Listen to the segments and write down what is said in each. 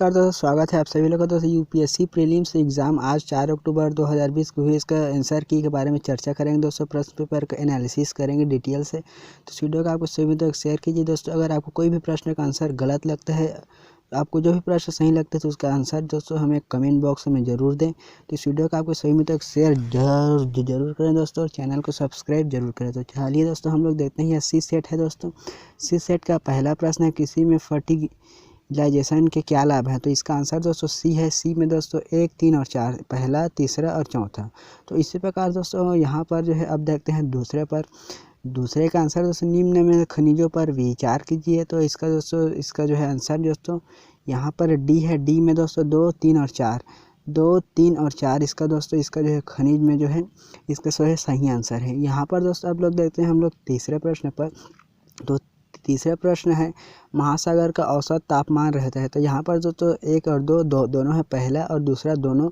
नमस्कार दोस्तों, स्वागत है आप सभी लोगों का। दोस्तों यूपीएससी प्रीलिम्स एग्जाम आज 4 अक्टूबर 2020 को हुई। इसका आंसर की के बारे में चर्चा करेंगे दोस्तों। प्रश्न पेपर का एनालिसिस करेंगे डिटेल से। तो इस वीडियो को आपको सभी तक शेयर कीजिए दोस्तों। अगर आपको कोई भी प्रश्न का आंसर गलत लगता है, आपको जो भी प्रश्न सही लगता है तो उसका आंसर दोस्तों हमें कमेंट बॉक्स में ज़रूर दें। तो इस वीडियो को आपको सभी तक शेयर जरूर करें दोस्तों, और चैनल को सब्सक्राइब जरूर करें। तो चलिए दोस्तों हम लोग देखते हैं। यह सी सेट है दोस्तों। सी सेट का पहला प्रश्न है, किसी में फर्टिलाइजेशन के क्या लाभ हैं। तो इसका आंसर दोस्तों सी है। सी में दोस्तों 1, 3 और 4, पहला, तीसरा और चौथा। तो इसी प्रकार दोस्तों यहाँ पर जो है अब देखते हैं दूसरे का आंसर दोस्तों, निम्न में खनिजों पर विचार कीजिए। तो इसका जो है आंसर दोस्तों यहाँ पर डी है। डी में दोस्तों 2, 3 और 4, 2, 3 और 4 इसका जो है खनिज में जो है इसका सही आंसर है। यहाँ पर दोस्तों अब लोग देखते हैं हम लोग तीसरे प्रश्न पर। तो तीसरा प्रश्न है, महासागर का औसत तापमान रहता है। तो यहाँ पर दोस्तों 1 और 2 दोनों है, पहला और दूसरा दोनों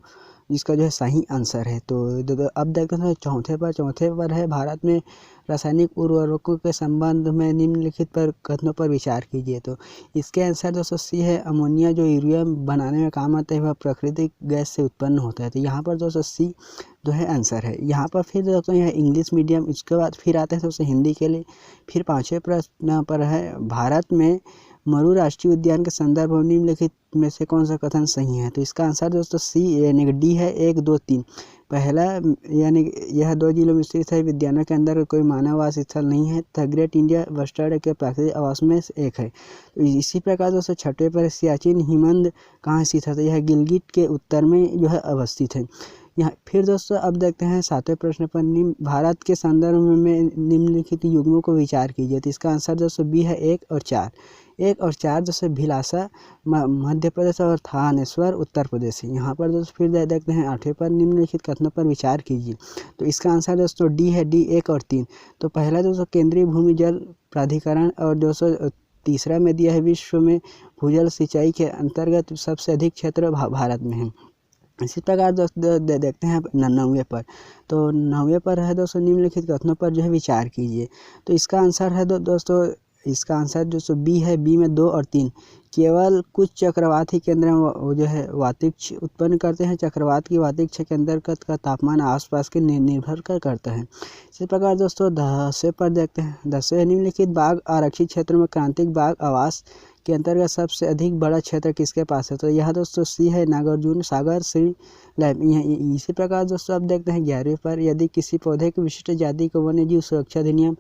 इसका जो है सही आंसर है। तो अब देखते हैं चौथे पर है, भारत में रासायनिक उर्वरकों के संबंध में निम्नलिखित पर कथनों पर विचार कीजिए। तो इसके आंसर दोस्तों सी है। अमोनिया जो यूरिया बनाने में काम आता है वह प्राकृतिक गैस से उत्पन्न होता है। तो यहाँ पर दोस्तों सी जो है आंसर है। यहाँ पर फिर दोस्तों यह इंग्लिश मीडियम, इसके बाद फिर आते हैं दोस्तों हिंदी के लिए। फिर पाँचवें प्रश्न पर है, भारत में मरु राष्ट्रीय उद्यान के संदर्भ में निम्नलिखित में से कौन सा कथन सही है। तो इसका आंसर दोस्तों सी यानी कि डी है। 1, 2, 3, पहला यानी यह 2 जिलों में स्थित है। विद्यालयों के अंदर कोई मानव आवास स्थल नहीं है। द ग्रेट इंडिया बस्टर्ड के प्राकृतिक आवास में से एक है। तो इसी प्रकार दोस्तों छठवें पर सियाचिन हिमनद कहाँ स्थित है। तो यह गिलगिट के उत्तर में जो है अवस्थित है। यहाँ फिर दोस्तों अब देखते हैं सातवें प्रश्न पर, भारत के संदर्भ में निम्नलिखित युग्मों को विचार कीजिए। तो इसका आंसर दोस्तों बी है। 1 और 4, 1 और 4 जैसे भिलासा मध्य प्रदेश और थानेश्वर उत्तर प्रदेश है। यहाँ पर दोस्तों फिर देखते हैं आठवें पर, निम्नलिखित कथनों पर विचार कीजिए। तो इसका आंसर दोस्तों डी है। डी 1 और 3। तो पहला दोस्तों केंद्रीय भूमि जल प्राधिकरण, और दोस्तों तीसरा में दिया है विश्व में भूजल सिंचाई के अंतर्गत सबसे अधिक क्षेत्र भारत में है। इसी प्रकार देखते हैं 9वें पर। तो 9वें पर है दोस्तों, निम्नलिखित कथनों पर जो है विचार कीजिए। तो इसका आंसर है दोस्तों इसका आंसर दोस्तों बी है। बी में 2 और 3, केवल कुछ चक्रवात ही केंद्र में जो है वातिक्ष उत्पन्न करते हैं। चक्रवात की वातिक्ष के अंतर्गत का तापमान आसपास के निर्भर करता है। इसी प्रकार दोस्तों 10वें पर देखते हैं। 10वें, निम्नलिखित बाघ आरक्षित क्षेत्रों में क्रांतिक बाघ आवास के अंतर्गत सबसे अधिक बड़ा क्षेत्र किसके पास है। तो यह दोस्तों सी है, नागार्जुन सागर श्री लैब। इसी प्रकार दोस्तों अब देखते हैं 11वें पर, यदि किसी पौधे की विशिष्ट जाति को वन्य जीव सुरक्षा अधिनियम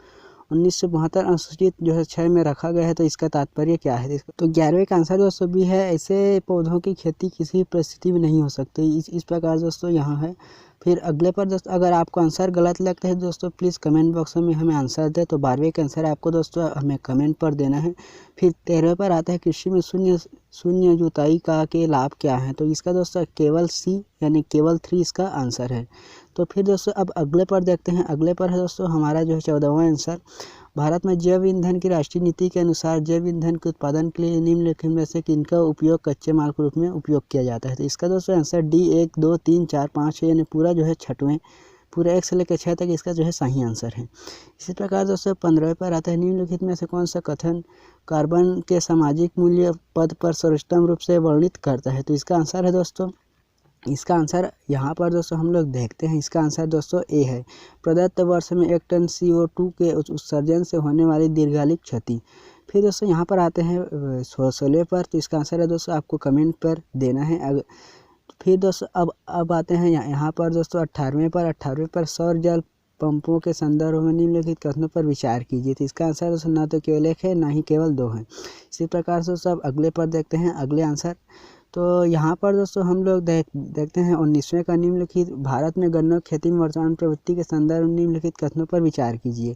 1972 अनुसूचित जो है 6 में रखा गया है, तो इसका तात्पर्य क्या है। तो 11वें का आंसर दोस्तों भी है। ऐसे पौधों की खेती किसी परिस्थिति में नहीं हो सकती। इस प्रकार दोस्तों यहाँ है। फिर अगले पर दोस्तों, अगर आपको आंसर गलत लगता है दोस्तों प्लीज़ कमेंट बॉक्स में हमें आंसर दें। तो 12वें का आंसर आपको दोस्तों हमें कमेंट पर देना है। फिर 13वें पर आता है, कृषि में शून्य जुताई का के लाभ क्या है। तो इसका दोस्तों केवल सी यानी केवल 3 इसका आंसर है। तो फिर दोस्तों अब अगले पर देखते हैं। अगले पर है दोस्तों हमारा जो है 14वां आंसर, भारत में जैव ईंधन की राष्ट्रीय नीति के अनुसार जैव ईंधन के उत्पादन के लिए निम्नलिखित में से किनका उपयोग कच्चे माल के रूप में उपयोग किया जाता है। तो इसका दोस्तों आंसर डी 1, 2, 3, 4, 5, 6 यानी पूरा जो है 6वें, पूरे 1 से लेकर 6 तक इसका जो है सही आंसर है। इसी प्रकार दोस्तों 15वें पर आता है, निम्नलिखित में से कौन सा कथन कार्बन के सामाजिक मूल्य पद पर सर्वोत्तम रूप से वर्णित करता है। तो इसका आंसर है दोस्तों, इसका आंसर यहाँ पर दोस्तों हम लोग देखते हैं। इसका आंसर दोस्तों ए है, प्रदत्त वर्ष में 1 टन CO2 के उत्सर्जन से होने वाली दीर्घकालिक क्षति। फिर दोस्तों यहाँ पर आते हैं 16वें पर। तो इसका आंसर है दोस्तों आपको कमेंट पर देना है। फिर दोस्तों अब आते हैं यहाँ पर दोस्तों 18वें पर, सौर जल पंपों के संदर्भ में निम्नलिखित कथनों पर विचार कीजिए। तो इसका आंसर दोस्तों ना तो केवल 1 है ना ही केवल 2 है। इसी प्रकार से दोस्तों अब अगले पर देखते हैं अगले आंसर। तो यहाँ पर दोस्तों हम लोग देखते हैं 19वें का, निम्नलिखित भारत में गन्ना खेती में वर्तमान प्रवृत्ति के संदर्भ में निम्नलिखित कथनों पर विचार कीजिए।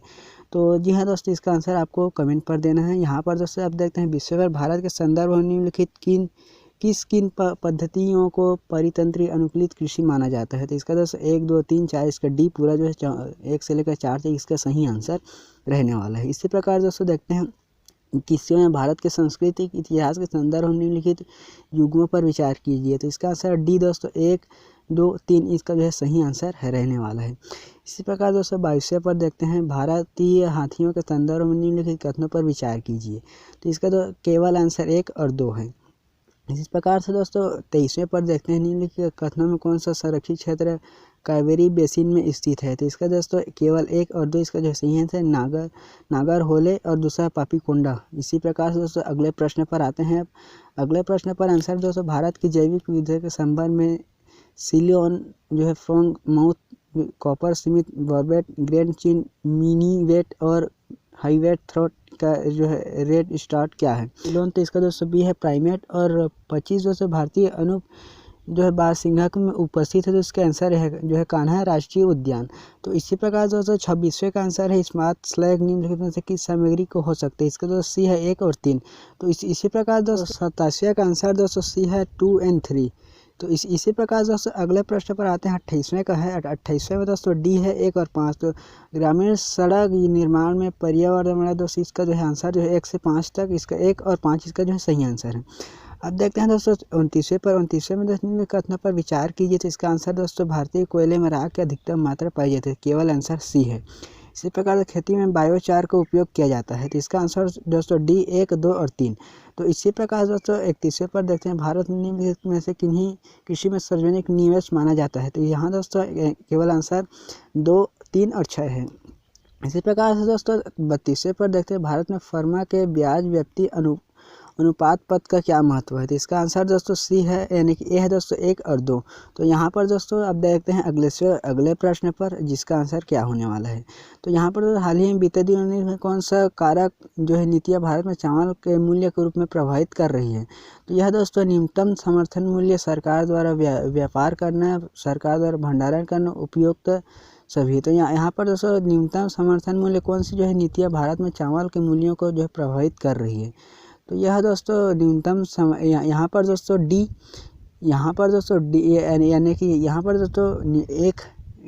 तो जी हाँ दोस्तों इसका आंसर आपको कमेंट पर देना है। यहाँ पर दोस्तों अब देखते हैं 20वें पर, भारत के संदर्भ में निम्नलिखित किन पद्धतियों को परितंत्री अनुकूलित कृषि माना जाता है। तो इसका दोस्तों 1, 2, 3, 4 इसका डी पूरा जो है 1 से लेकर 4 तक इसका सही आंसर रहने वाला है। इसी प्रकार दोस्तों देखते हैं किस्सों में भारत के सांस्कृतिक इतिहास के संदर्भ में निम्नलिखित युग्मों पर विचार कीजिए। तो इसका आंसर डी दोस्तों 1, 2, 3 इसका जो है सही आंसर है रहने वाला है। इसी प्रकार दोस्तों 22वें पर देखते हैं, भारतीय हाथियों के संदर्भ में निम्नलिखित कथनों पर विचार कीजिए। तो इसका तो केवल आंसर 1 और 2 है। इसी प्रकार से दोस्तों 23वें पर देखते हैं निम्नलिखित कथनों में कौन सा संरक्षित क्षेत्र कावेरी बेसिन में स्थित है। तो इसका दोस्तों केवल 1 और 2 इसका जो सही है नागरहोले और दूसरा पापीकोंडा। इसी प्रकार से दोस्तों अगले प्रश्न पर आते हैं। अगले प्रश्न पर आंसर दोस्तों भारत की जैविक विविधता के संबंध में सिलियन जो है फ्रॉन्ग माउथ कॉपर स्मिथ बॉर्बेट ग्रैंड चिन मिनीवेट और हाईवेट थ्रोट का जो है रेड स्टार्ट क्या है। सिलोन तो इसका दोस्तों बी है प्राइमेट और 25 दोस्तों भारतीय अनुप जो है बारहसिंघा में उपस्थित है। तो इसका आंसर है जो है कान्हा राष्ट्रीय उद्यान। तो इसी प्रकार दोस्तों 26वें का आंसर है स्मार्ट स्लैग निम्नलिखित में से किस सामग्री को हो सकते हैं। इसका दोस्तों सी है 1 और 3। तो इसी प्रकार दोस्तों 27वें का आंसर दोस्तों सी है 2 और 3। तो इसी प्रकार दोस्तों अगले प्रश्न पर आते हैं। 28वें का है। 28वें में दोस्तों डी है 1 और 5। तो ग्रामीण सड़क निर्माण में पर्यावरण दोस्तों इसका जो है आंसर जो है 1 से 5 तक, इसका 1 और 5 इसका जो है सही आंसर है। अब देखते हैं दोस्तों 29वें पर। 29वें में दोस्तों कथनों पर विचार कीजिए। तो इसका आंसर दोस्तों भारतीय कोयले में राख की अधिकतम मात्रा पाई जाती है। केवल आंसर सी है। इसी प्रकार खेती में बायोचार का उपयोग किया जाता है। तो इसका आंसर दोस्तों डी 1, 2 और 3। तो इसी प्रकार दोस्तों 31वें पर देखते हैं भारत निम्नलिखित में से किन्हीं कृषि में सार्वजनिक निवेश माना जाता है। तो यहाँ दोस्तों केवल आंसर 2, 3 और 6 है। इसी प्रकार से दोस्तों 32वें पर देखते हैं भारत में फर्मा के ब्याज व्याप्ति अनुपात पद का क्या महत्व है। तो इसका आंसर दोस्तों सी है, यानी कि ए है दोस्तों 1 और 2। तो यहाँ पर दोस्तों अब देखते हैं अगले प्रश्न पर, जिसका आंसर क्या होने वाला है। तो यहाँ पर हाल ही में बीते दिनों में कौन सा कारक जो है नीतियाँ भारत में चावल के मूल्य के रूप में प्रभावित कर रही है। तो यह दोस्तों न्यूनतम समर्थन मूल्य, सरकार द्वारा व्यापार करना, सरकार द्वारा भंडारण करना, उपयुक्त सभी। तो यहाँ पर दोस्तों न्यूनतम समर्थन मूल्य कौन सी जो है नीतियाँ भारत में चावल के मूल्यों को जो है प्रभावित कर रही है। तो यह दोस्तों न्यूनतम यहाँ पर दोस्तों डी, यहाँ पर दोस्तों डी यानी कि यहाँ पर दोस्तों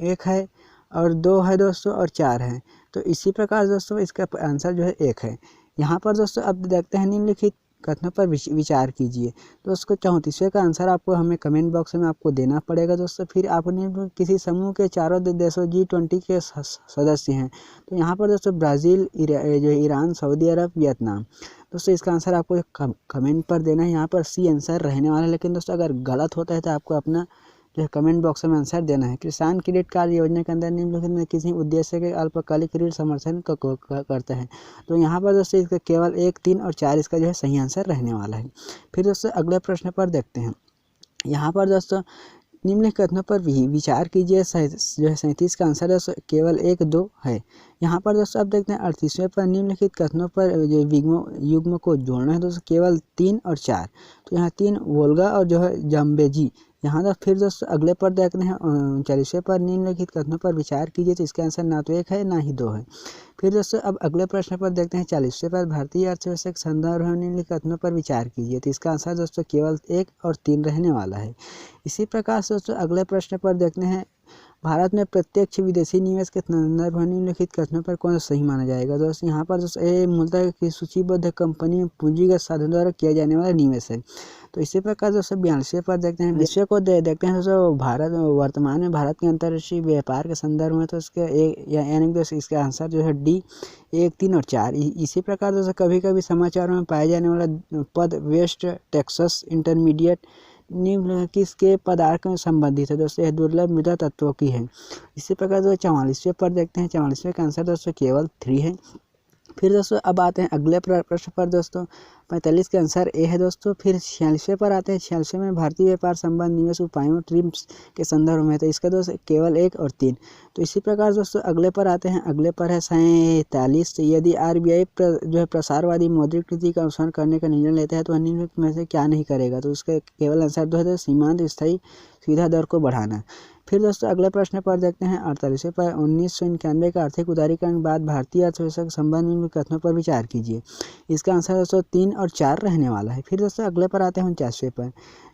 एक है और 2 है दोस्तों और 4 है। तो इसी प्रकार दोस्तों इसका आंसर जो है 1 है। यहाँ पर दोस्तों अब देखते हैं निम्नलिखित कथनों पर विचार कीजिए। तो उसको 34वें का आंसर आपको हमें कमेंट बॉक्स में आपको देना पड़ेगा दोस्तों। फिर आपने किसी समूह के चारों देशों G20 के सदस्य हैं। तो यहाँ पर दोस्तों ब्राज़ील, जो ईरान, सऊदी अरब, वियतनाम। दोस्तों इसका आंसर आपको कमेंट पर देना है। यहाँ पर सी आंसर रहने वाला है, लेकिन दोस्तों अगर गलत होता है तो आपको अपना जो है कमेंट बॉक्स में आंसर देना है। किसान क्रेडिट कार्ड योजना के अंदर निम्नलिखित में किसी उद्देश्य के अल्पकालिक ऋण समर्थन करता है। तो यहाँ पर दोस्तों इसका केवल 1, 3 और 4 इसका जो है सही आंसर रहने वाला है। फिर दोस्तों अगले प्रश्न पर देखते हैं। यहाँ पर दोस्तों निम्नलिखित कथनों पर विचार कीजिए। जो है 37 का आंसर है केवल 1, 2 है। यहाँ पर दोस्तों अब देखते हैं 38वें पर। निम्नलिखित कथनों पर जो युग्म को जोड़ना है दोस्तों केवल 3 और 4। तो यहाँ 3 वोल्गा और जो है जम्बेजी। यहाँ तक फिर दोस्तों अगले पर देखते हैं 39वें पर। निम्नलिखित कथनों पर विचार कीजिए। तो इसका आंसर ना तो 1 है ना ही 2 है। फिर दोस्तों अब अगले प्रश्न पर देखते हैं 40वें पर। भारतीय अर्थव्यवस्था के संदर्भ में निम्नलिखित कथनों पर विचार कीजिए। तो इसका आंसर दोस्तों केवल 1 और 3 रहने वाला है। इसी प्रकार से दोस्तों अगले प्रश्न पर देखते हैं भारत में प्रत्यक्ष विदेशी निवेश के संदर्भ में निम्नलिखित कथनों पर कौन सा सही माना जाएगा। दोस्तों यहाँ पर दोस्तों ए मूलतः की सूचीबद्ध कंपनी में पूंजीगत साधन द्वारा किया जाने वाला निवेश है। तो इसी प्रकार दोस्तों 42वें पर देखते हैं। विषय को देखते हैं दोस्तों भारत वर्तमान में भारत के अंतर्राष्ट्रीय व्यापार के संदर्भ में। तो इसके यानी दोस्तों इसका आंसर जो है डी 1, 3 और 4। इसी प्रकार दोस्तों कभी कभी समाचारों में पाए जाने वाला पद वेस्ट टेक्सास इंटरमीडिएट निम्न किसके पदार्थ में संबंधित है। दोस्तों यह दुर्लभ मृदा तत्वों की है। इसी प्रकार दोस्तों 44वें पर देखते हैं। 44वें का आंसर दोस्तों केवल 3 है। फिर दोस्तों अब आते हैं अगले प्रश्न पर। दोस्तों 45 का आंसर ए है दोस्तों। फिर 46वें पर आते हैं। 46वें में भारतीय व्यापार संबंध निवेश उपायों ट्रिम्स के संदर्भ में। तो इसका दोस्तों केवल 1 और 3। तो इसी प्रकार दोस्तों अगले पर आते हैं। अगले पर है 47। यदि RBI जो है प्रसारवादी मौद्रिक नीति का अनुसरण करने का निर्णय लेता है तो निम्नलिखित में से क्या नहीं करेगा। तो उसका केवल आंसर दो है सीमांत स्थायी सुविधा दर को बढ़ाना। फिर दोस्तों अगले प्रश्न पर देखते हैं 48वें पर। 1991 का आर्थिक उदारीकरण के बाद भारतीय अर्थव्यवस्था के संबंध में कथनों पर विचार कीजिए। इसका आंसर दोस्तों 3 और 4 रहने वाला है। फिर दोस्तों अगले पर आते हैं 49वें पर।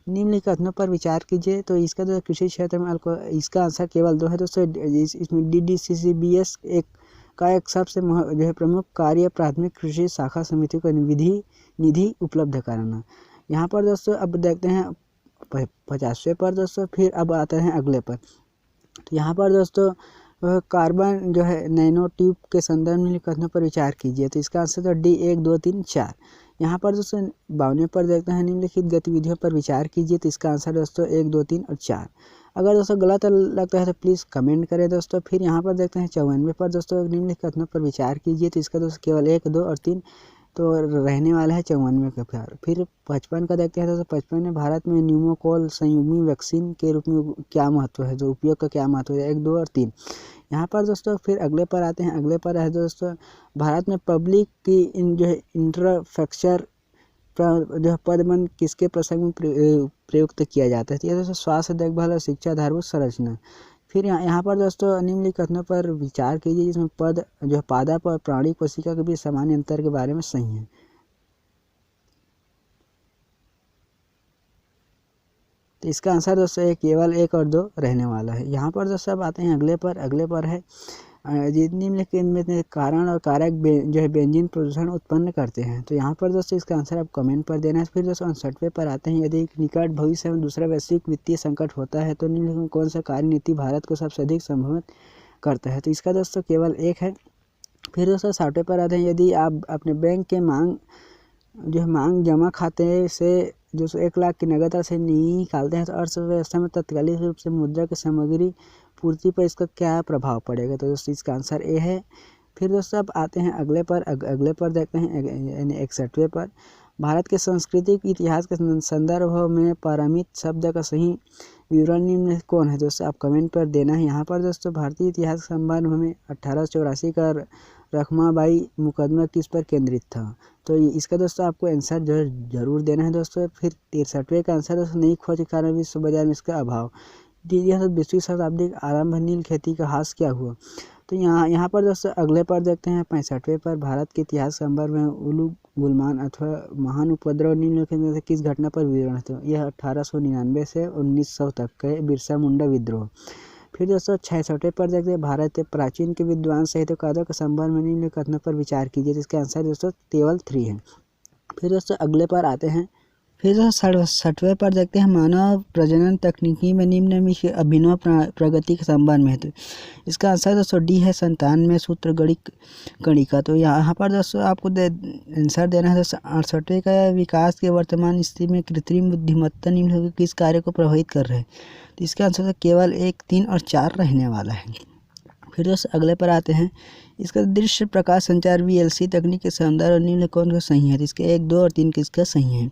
निम्नलिखित कथनों पर विचार कीजिए। तो इसका जो कृषि क्षेत्र में इसका आंसर केवल 2 है दोस्तों। इसमें DDCCBS एक सबसे जो है प्रमुख कार्य प्राथमिक कृषि शाखा समिति को निधि उपलब्ध कराना। यहाँ पर दोस्तों अब देखते हैं 50वें पर दोस्तों। फिर अब आते हैं अगले पर। तो यहाँ पर दोस्तों कार्बन जो है नैनो ट्यूब के संदर्भ में कथनों पर विचार कीजिए। तो इसका आंसर तो D 1, 2, 3, 4। यहाँ पर दोस्तों 52वें पर देखते हैं निम्नलिखित गतिविधियों पर विचार कीजिए। तो इसका आंसर दोस्तों 1, 2, 3 और 4। अगर दोस्तों गलत लगता है तो प्लीज़ कमेंट करें दोस्तों। फिर यहाँ पर देखते हैं 54वें पर दोस्तों निम्नलिखित कथनों पर विचार कीजिए। तो इसका दोस्तों केवल 1, 2 और 3 तो रहने वाला है 54वें का प्यार। फिर 55 का देखते हैं दोस्तों 55 में भारत में न्यूमोकॉल संयुग्मी वैक्सीन के रूप में क्या महत्व है, जो उपयोग का क्या महत्व है, 1, 2 और 3। यहाँ पर दोस्तों फिर अगले पर आते हैं। अगले पर है दोस्तों भारत में पब्लिक की जो है इंफ्रास्ट्रक्चर जो है पदबंध किसके प्रसंग में प्रयुक्त किया जाता है। तो ये दोस्तों स्वास्थ्य देखभाल और शिक्षा आधारभूत संरचना। फिर यहाँ पर दोस्तों निम्नलिखित कथनों पर विचार कीजिए जिसमें पद जो है पादप और प्राणी कोशिका के बीच सामान्य अंतर के बारे में सही है। तो इसका आंसर दोस्तों केवल 1 और 2 रहने वाला है। यहाँ पर दोस्तों अब आते हैं अगले पर। अगले पर है निम्नलिखित इनमें कारण और कारक जो है बेंजीन प्रदूषण उत्पन्न करते हैं। तो यहाँ पर दोस्तों इसका आंसर आप कमेंट पर देना है। फिर दोस्तों 59वें पर आते हैं। यदि निकट भविष्य में दूसरा वैश्विक वित्तीय संकट होता है तो निम्नलिखित कौन सा कार्य नीति भारत को सबसे अधिक संभावित करता है। तो इसका दोस्तों केवल 1 है। फिर दोस्तों 60वें पर आते हैं। यदि आप अपने बैंक के मांग जमा खाते से जो 1 लाख की नगद राशि नहीं निकालते हैं तो अर्थव्यवस्था में तात्कालिक रूप से मुद्रा की सामग्री पूर्ति पर इसका क्या प्रभाव पड़ेगा। तो दोस्तों इसका आंसर ए है। फिर दोस्तों अब आते हैं अगले पर। अगले पर देखते हैं यानी 61वें पर। भारत के सांस्कृतिक इतिहास के संदर्भ में पारमित शब्द का सही विवरण निम्न कौन है। दोस्तों आप कमेंट पर देना है। यहाँ पर दोस्तों भारतीय इतिहास के संबंध में 1884 का रखमाबाई मुकदमा किस पर केंद्रित था। तो इसका दोस्तों आपको आंसर जरूर देना है दोस्तों। फिर 63वें का आंसर दोस्तों नई खोज के कारण विश्व बाजार में इसका अभाव। 20वीं शताब्दी के आरंभ नील खेती का ह्रास क्या हुआ। तो यहाँ पर दोस्तों अगले पर देखते हैं 65वें पर। भारत के इतिहास संदर्भ में उलू गुलमान अथवा महान उपद्रव निम्नलिखित में से किस घटना पर विवरण है। तो यह 1899 से 1900 तक के बिरसा मुंडा विद्रोह। फिर दोस्तों 66वें पर देखते हैं। भारत के प्राचीन के विद्वान साहित्यकारों के संबंध में निम्नलिखित कथनों पर विचार कीजिए। जिसका आंसर दोस्तों केवल 3 है। फिर दोस्तों अगले पर आते हैं। फिर 67वें पर देखते हैं मानव प्रजनन तकनीकी में निम्न में अभिनव प्रगति के संबंध में है। तो इसका आंसर दोस्तों डी है, संतान में सूत्रगणिक कणिका। तो यहाँ पर दोस्तों आपको आंसर देना है। दोस्तों 68वें का विकास के वर्तमान स्थिति में कृत्रिम बुद्धिमत्ता निम्न किस कार्य को प्रभावित कर रहे हैं। तो इसका आंसर तो केवल 1, 3 और 4 रहने वाला है। फिर दोस्तों अगले पर आते हैं। इसका दृश्य प्रकाश संचार VLC तकनीक के संदर्भ निम्न कौन सा सही है। इसके 1, 2 और 3 किसका सही है।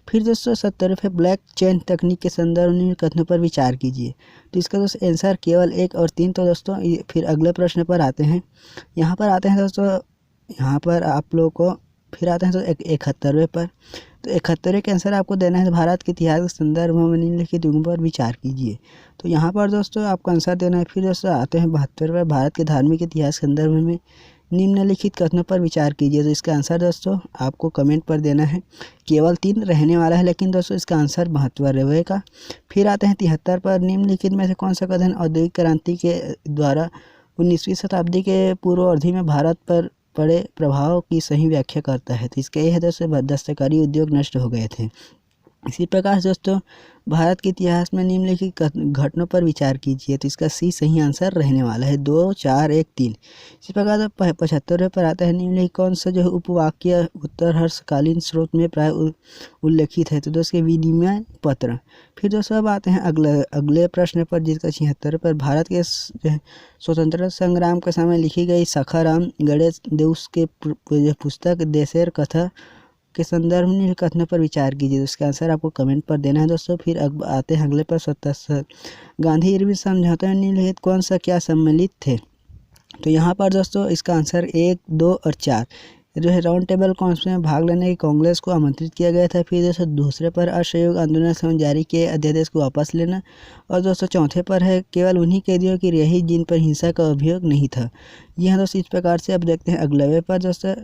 फिर दोस्तों 70वें ब्लैक चेन तकनीक के संदर्भ निम्न कथनों पर विचार कीजिए। तो इसका दोस्तों आंसर केवल 1 और 3। तो दोस्तों फिर अगले प्रश्न पर आते हैं। यहाँ पर आते हैं दोस्तों, यहाँ पर आप लोगों को फिर आते हैं तो 71वें पर। तो 71वें के आंसर आपको देना है भारत के इतिहास के संदर्भ में निम्नलिखित युगों पर विचार कीजिए। तो यहाँ पर दोस्तों आपको आंसर देना है। फिर दोस्तों आते हैं 72वें। भारत के धार्मिक इतिहास के संदर्भ में निम्नलिखित कथनों पर विचार कीजिए। तो इसका आंसर दोस्तों आपको कमेंट पर देना है। केवल 3 रहने वाला है, लेकिन दोस्तों इसका आंसर 72वें का। फिर आते हैं 73 पर। निम्नलिखित में से कौन सा कथन औद्योगिक क्रांति के द्वारा 19वीं शताब्दी के पूर्वार्ध में भारत पर पड़े प्रभाव की सही व्याख्या करता है। तो इसका यह है दोस्तों दस्तकारी उद्योग नष्ट हो गए थे। इसी प्रकार दोस्तों भारत के इतिहास में निम्नलिखित घटनाओं पर विचार कीजिए। तो इसका सी सही आंसर रहने वाला है 2, 4, 1, 3। इसी प्रकार 75वें पर आता है। निम्नलिखित कौन सा जो है उपवाक्य उत्तर हर्षकालीन स्रोत में प्राय उल्लेखित है। तो दोस्तों विनिमय पत्र। फिर दोस्तों अब आते हैं अगले प्रश्न पर, जिसका 76 पर। भारत के स्वतंत्रता संग्राम के समय लिखी गई सखाराम गणेश देउस के पुस्तक देशेर कथा के संदर्भ में कथनों पर विचार कीजिए। तो उसका आंसर आपको कमेंट पर देना है दोस्तों। फिर आते हैं अगले पर 77। गांधी इरविन समझौते में निम्नलिखित कौन सा क्या सम्मिलित थे। तो यहाँ पर दोस्तों इसका आंसर 1, 2 और 4 जो है राउंड टेबल कॉन्फ्रेंस में भाग लेने की कांग्रेस को आमंत्रित किया गया था। फिर दोस्तों दूसरे पर असहयोग आंदोलन समय जारी किए अध्यादेश को वापस लेना। और दोस्तों चौथे पर है केवल उन्हीं कैदियों की रिहाई जिन पर हिंसा का अभियोग नहीं था। यह दोस्तों इस प्रकार से अब देखते हैं अगले पर दोस्तों।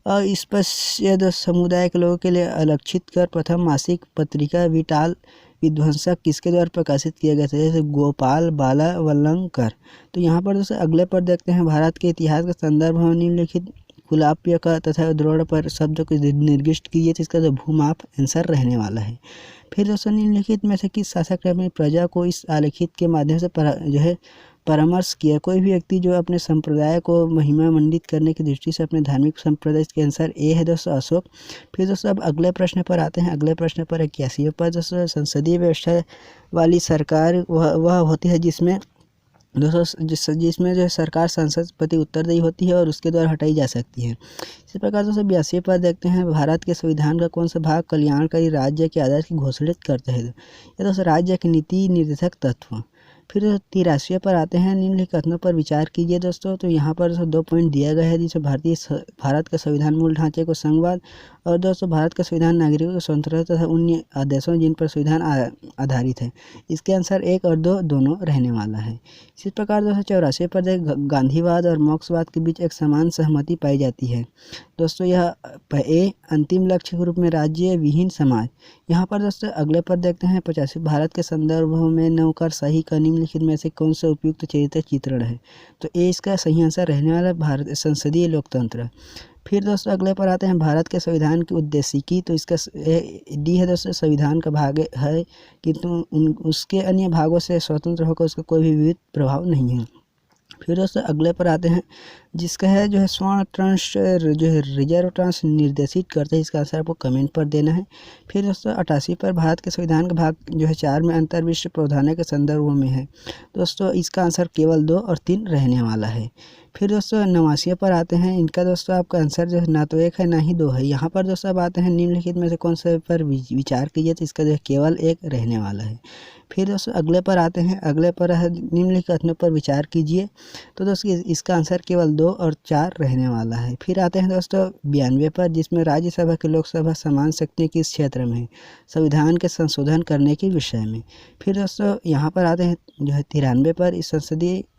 अस्पृश्य समुदाय के लोगों के लिए आरक्षित कर प्रथम मासिक पत्रिका विटाल विध्वंसक किसके द्वारा प्रकाशित किया गया था। जैसे गोपाल बाला वलंकर। तो यहाँ पर दोस्तों अगले पर देखते हैं। भारत के इतिहास के संदर्भ में निम्नलिखित कुलाप्य का तथा द्रोण पर शब्द को निर्दिष्ट कीजिए। तो इसका जो भूमाप आंसर रहने वाला है। फिर दोस्तों निम्नलिखित में से किस शासक ने अपनी प्रजा को इस आलेखित के माध्यम से जो है परामर्श किया। कोई भी व्यक्ति जो अपने संप्रदाय को महिमा मंडित करने की दृष्टि से अपने धार्मिक संप्रदाय के अनुसार ए है दोस्तों अशोक। फिर दोस्तों अब अगले प्रश्न पर आते हैं। अगले प्रश्न पर 81वें पर दोस्तों संसदीय व्यवस्था वाली सरकार वह होती है जिसमें दोस्तों जिसमें जो सरकार संसद प्रति उत्तरदायी होती है और उसके द्वारा हटाई जा सकती है। इसी प्रकार दोस्तों 82 पर देखते हैं भारत के संविधान का कौन सा भाग कल्याणकारी राज्य के आदर्श की घोषित करता है। ये दोस्तों राज्य की नीति निर्देशक तत्व। फिर 83 पर आते हैं निम्नलिखित कथनों पर विचार कीजिए दोस्तों। तो यहाँ पर 2 पॉइंट दिया गया है जिसमें भारत का संविधान मूल ढांचे को संघवाद और दोस्तों भारत का संविधान नागरिकों की स्वतंत्रता तथा उन आदेशों जिन पर संविधान आधारित है। इसके अनुसार 1 और 2 दोनों रहने वाला है। इसी प्रकार 284 पर गांधीवाद और मार्क्सवाद के बीच एक समान सहमति पाई जाती है। दोस्तों यह अंतिम लक्ष्य के रूप में राज्य विहीन समाज। यहाँ पर दोस्तों अगले पर देखते हैं 85 भारत के संदर्भों में नौकरशाही का निम्नलिखित में से कौन सा उपयुक्त चरित्र चित्रण है। तो ये इसका सही आंसर रहने वाला भारत संसदीय लोकतंत्र। फिर दोस्तों अगले पर आते हैं भारत के संविधान की उद्देशिकी। तो इसका डी है दोस्तों संविधान का भाग है किंतु उसके अन्य भागों से स्वतंत्र होकर उसका कोई भी विविध प्रभाव नहीं है। फिर दोस्तों अगले पर आते हैं जिसका है जो है स्वर्ण ट्रांस जो है रिजर्व ट्रांस निर्देशित करते हैं। इसका आंसर आपको कमेंट पर देना है। फिर दोस्तों 88 पर भारत के संविधान का भाग जो है 4 में अंतर विश्व प्रावधानों के संदर्भ में है। दोस्तों इसका आंसर केवल 2 और 3 रहने वाला है। फिर दोस्तों 89 पर आते हैं। इनका दोस्तों आपका आंसर जो है ना तो 1 है ना ही 2 है। यहाँ पर दोस्तों अब आते हैं निम्नलिखित में से कौन से पर विचार कीजिए। तो इसका जो है केवल 1 रहने वाला है। फिर दोस्तों अगले पर आते हैं। अगले पर है निम्नलिखित कथनों पर विचार कीजिए। तो दोस्तों इसका आंसर केवल 2 और 4 रहने वाला है। फिर आते हैं दोस्तों 92 पर जिसमें राज्यसभा के लोकसभा समान शक्तियाँ किस क्षेत्र में संविधान के संशोधन करने के विषय में। फिर दोस्तों यहाँ पर आते हैं जो है 93 पर इस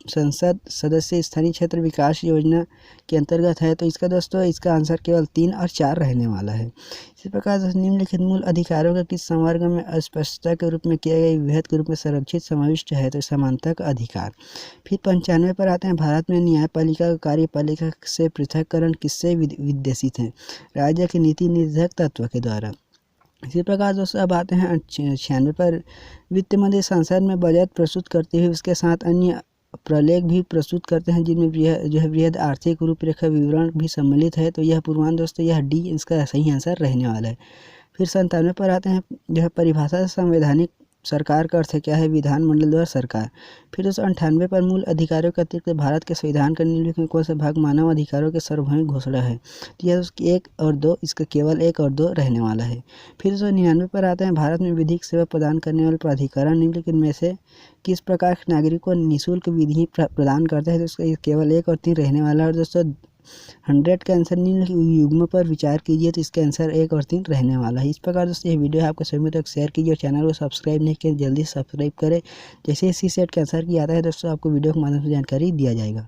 संसद सदस्य स्थानीय क्षेत्र विकास योजना के अंतर्गत है। तो इसका दोस्तों इसका आंसर केवल 3 और 4 रहने वाला है। इसी प्रकार निम्नलिखित मूल अधिकारों का किस संवर्ग में अस्पष्टता के रूप में किया गया विभेद के रूप में संरक्षित समाविष्ट है। तो समानता का अधिकार। फिर 95 पर आते हैं भारत में न्यायपालिका का कार्यपालिका से पृथककरण किससे विदेशित है। राज्य के नीति निर्देशक तत्व के द्वारा। इसी प्रकार दोस्तों अब आते हैं 96 पर वित्त मंत्री संसद में बजट प्रस्तुत करते हुए उसके साथ अन्य प्रलेख भी प्रस्तुत करते हैं जिनमें जो है वृहद आर्थिक रूपरेखा विवरण भी सम्मिलित है। तो यह पूर्वांक दोस्तों यह डी इसका सही आंसर रहने वाला है। फिर 97 पर आते हैं जो है परिभाषा संवैधानिक सरकार का अर्थ क्या है विधानमंडल द्वारा सरकार। फिर 98 पर मूल अधिकारों के अतिरिक्त भारत के संविधान का निम्नलिखित में कौन सा भाग मानव अधिकारों के सार्वभौमिक घोषणा है। तो यह 1 और 2 इसका केवल 1 और 2 रहने वाला है। फिर 99 पर आते हैं भारत में विधिक सेवा प्रदान करने वाले प्राधिकरण निम्नलिखित में से किस प्रकार के नागरिकों को निःशुल्क विधि प्रदान करता है। तो इसका केवल 1 और 3 रहने वाला है। और दोस्तों 100 का आंसर निम्नलिखित युग्म पर विचार कीजिए। तो इसका आंसर 1 और 3 रहने वाला है। इस प्रकार दोस्तों ये वीडियो आपको सभी तक शेयर कीजिए और चैनल को सब्सक्राइब नहीं किया जल्दी सब्सक्राइब करें। जैसे इसी सेट का आंसर किया आता है दोस्तों आपको वीडियो के माध्यम से जानकारी दिया जाएगा।